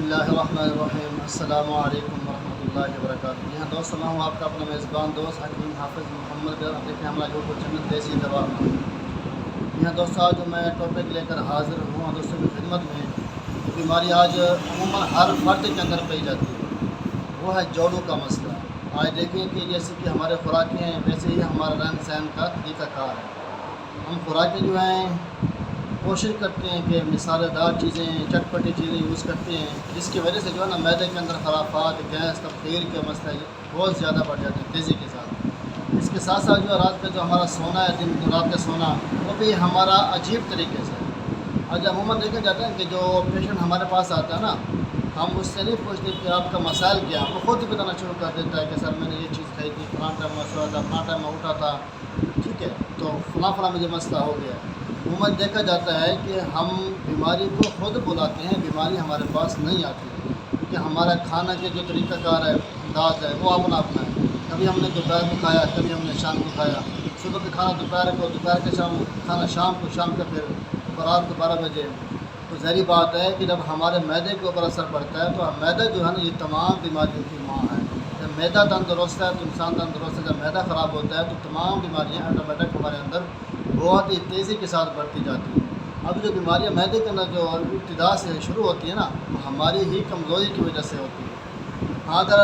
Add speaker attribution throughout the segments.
Speaker 1: اللہ الرحمن الرحیم۔ السلام علیکم ورحمۃ اللہ وبرکاتہ۔ جی ہاں دوستوں، میں ہوں آپ کا اپنا میزبان دوست حکیم حافظ محمد گر۔ دیکھیں ہمارا یوٹیوب چینل دیسی دوا۔ جی ہاں دوستوں، آج میں ٹاپک لے کر حاضر ہوں دوستوں کی خدمت میں۔ بیماری آج عموماً ہر فرد کے اندر پائی جاتی ہے، وہ ہے جوڑوں کا مسئلہ۔ آج دیکھیں کہ جیسے کہ ہمارے خوراکیں ہیں، ویسے ہی ہمارا رہن سہن کا طریقہ کار ہے۔ ہم خوراکیں جو ہیں کوشش کرتے ہیں کہ مسالے دار چیزیں، چٹپٹی چیزیں یوز کرتے ہیں، جس کی وجہ سے جو ہے نا معدے کے اندر خرافات، گیس، تبخیر کے مسئلے بہت زیادہ بڑھ جاتے ہیں تیزی کے ساتھ۔ اس کے ساتھ ساتھ جو رات کا جو ہمارا سونا ہے، دن رات کا سونا، وہ بھی ہمارا عجیب طریقے سے۔ آج عموماً دیکھا جاتا ہے کہ جو پیشنٹ ہمارے پاس آتا ہے نا، ہم اس سے نہیں پوچھتے کہ آپ کا مسائل کیا، وہ خود ہی بتانا شروع کر دیتا ہے کہ سر میں نے یہ چیز کھائی تھی، فلاں ٹائم میں سویا تھا، فلاں ٹائم میں اٹھا تھا، ٹھیک ہے، تو فلاں مجھے مسئلہ ہو گیا۔ عموماً دیکھا جاتا ہے کہ ہم بیماری کو خود بلاتے ہیں، بیماری ہمارے پاس نہیں آتی ہے، کیونکہ ہمارا کھانا کے جو طریقہ کار ہے، انداز ہے، وہ اپنا ہے۔ کبھی ہم نے دوپہر کو کھایا، کبھی ہم نے شام کو کھایا، صبح کا کھانا دوپہر کو، دوپہر کے کھانا شام کو، شام کا پھر رات کو 12 بجے۔ تو ظاہری بات ہے کہ جب ہمارے معدے کے اوپر اثر پڑتا ہے تو معدہ جو ہے نا، یہ تمام بیماریوں کی ماں ہے۔ جب معدہ تندرست ہے تو انسان تندرست ہے، جب معدہ خراب ہوتا ہے تو تمام بیماریاں آٹومیٹک ہمارے اندر بہت ہی تیزی کے ساتھ بڑھتی جاتی ہیں۔ اب جو بیماریاں معدے کے اندر جو ابتدا سے شروع ہوتی ہیں نا، وہ ہماری ہی کمزوری کی وجہ سے ہوتی ہے۔ ہاں، اگر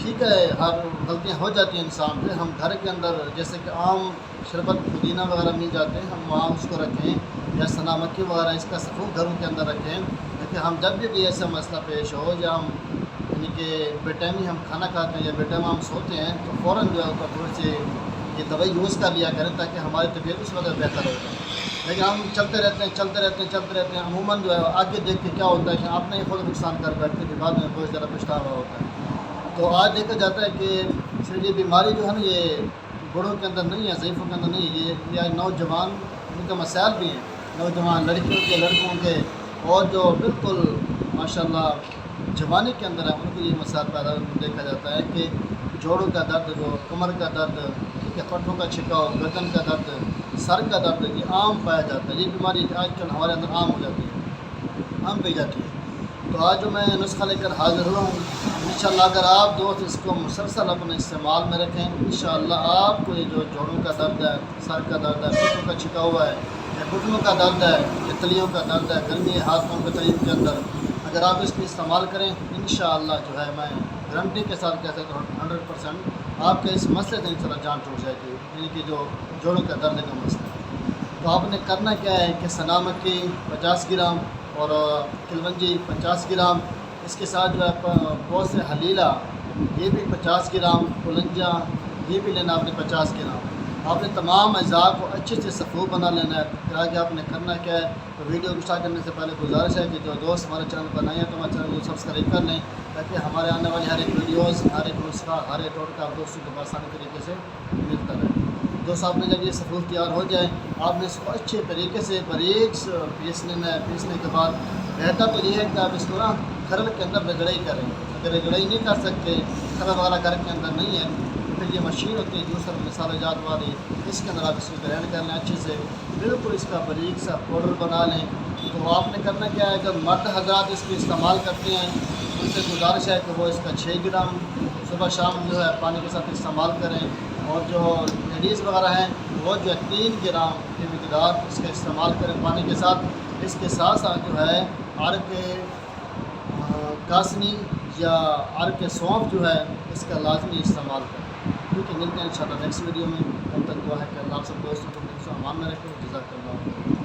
Speaker 1: ٹھیک ہے، ہر غلطیاں ہو جاتی ہیں انسان سے، ہم گھر کے اندر جیسے کہ عام شربت پودینہ وغیرہ مل جاتے ہیں، ہم وہاں اس کو رکھیں، یا سنا مکی وغیرہ اس کا سفوف گھروں کے اندر رکھیں، لیکن ہم جب بھی ایسا مسئلہ پیش ہو، یا ہم یعنی کہ بے ٹائمی ہم کھانا کھاتے ہیں یا بے ٹائم ہم سوتے ہیں، تو فوراً جو ہے اوپر تھوڑی سی یہ دوائی یوز کر لیا کریں تاکہ ہماری طبیعت اس وقت بہتر ہو جائے۔ لیکن ہم چلتے رہتے ہیں، عموماً جو ہے آگے دیکھ کے کیا ہوتا ہے کہ آپ نے خود نقصان کر بیٹھتے ہیں، بعد میں بہت زیادہ پچھتاوا ہوتا ہے۔ تو آج دیکھا جاتا ہے کہ صرف یہ بیماری جو ہے نا، یہ بوڑھوں کے اندر نہیں ہے، ضعیفوں کے اندر نہیں ہے، یہ نوجوان ان کے مسائل بھی ہیں، نوجوان لڑکیوں کے، لڑکوں کے، اور جو بالکل ماشاءاللہ جوانی کے اندر ہے، ان کو یہ مسائل پیدا دیکھا جاتا ہے کہ جوڑوں کا درد، جو کمر کا درد، ٹھیک ہے، پٹھوں کا چھکاؤ، گردن کا درد، سر کا درد، یہ عام پایا جاتا ہے۔ یہ بیماری آج کل ہمارے اندر عام ہو جاتی ہے، عام پائی جاتی ہے۔ تو آج جو میں نسخہ لے کر حاضر ہوا ہوں، انشاءاللہ اگر آپ دوست اس کو مسلسل اپنے استعمال میں رکھیں، انشاءاللہ آپ کو یہ جو جوڑوں کا درد ہے، سر کا درد ہے، پٹھوں کا چھکا ہوا ہے، یا گھٹنوں کا درد ہے، یا تلیوں کا درد ہے، گرمی ہاتھوں کے تلیوں کے اندر، اگر آپ اس کو استعمال کریں، انشاءاللہ جو ہے میں گارنٹی کے ساتھ کہہ سکتا ہوں 100% آپ کے اس مسئلے سے انشاءاللہ جان ٹوٹ جائے گی، یعنی کہ جو جوڑوں کا درد کا مسئلہ ہے۔ تو آپ نے کرنا کیا ہے کہ سنا مکی 50 گرام اور کلونجی 50 گرام، اس کے ساتھ جو ہے بہت سے حلیلہ، یہ بھی 50 گرام، کلنجا یہ بھی لینا آپ نے 50 گرام۔ آپ نے تمام اجزاء کو اچھے سے صفوف بنا لینا ہے۔ پھر آگے آپ نے کرنا کیا ہے، تو ویڈیو کو اسٹارٹ کرنے سے پہلے گزارش ہے کہ جو دوست ہمارے چینل پر نئے ہیں تو ہمارے چینل کو سبسکرائب کر لیں، تاکہ ہمارے آنے والی ہر ایک ویڈیوز، ہر ایک نسخہ، ہر ایک ٹوٹکا آپ دوستوں کو آسانی طریقے سے ملتا رہے۔ دوست آپ نے جب یہ صفوف تیار ہو جائے، آپ نے اس کو اچھے طریقے سے باریک پیسنے کے بعد بہتر تو یہ ہے کہ آپ اس کو نا کھرل کے اندر رگڑائی کریں۔ اگر رگڑائی نہیں کر سکتے، کھرل والا گھر کے اندر نہیں ہے، تو پھر یہ مشین ہوتی ہے دوسرا مسالہ جات والی، اس کے اندر آپ اس کو گرینڈ کر لیں اچھے سے، بالکل اس کا باریک سا پاؤڈر بنا لیں۔ تو آپ نے کرنا کیا ہے، جب مرد حضرات اس کو استعمال کرتے ہیں، ان سے گزارش ہے کہ وہ اس کا 6 گرام صبح شام جو ہے پانی کے ساتھ استعمال کریں، اور جو لیڈیز وغیرہ ہیں وہ جو ہے 3 گرام کی مقدار اس کا استعمال کریں پانی کے ساتھ۔ اس کے ساتھ ساتھ جو ہے عرق کاسنی یا عرق سونف جو ہے، اس کا لازمی استعمال کریں۔ کیونکہ ملتے ہیں انشاءاللہ نیکسٹ ویڈیو میں، تب تک دعا ہے کہ اللہ سب دوستوں کو امان میں رکھیں۔ جزاک اللہ۔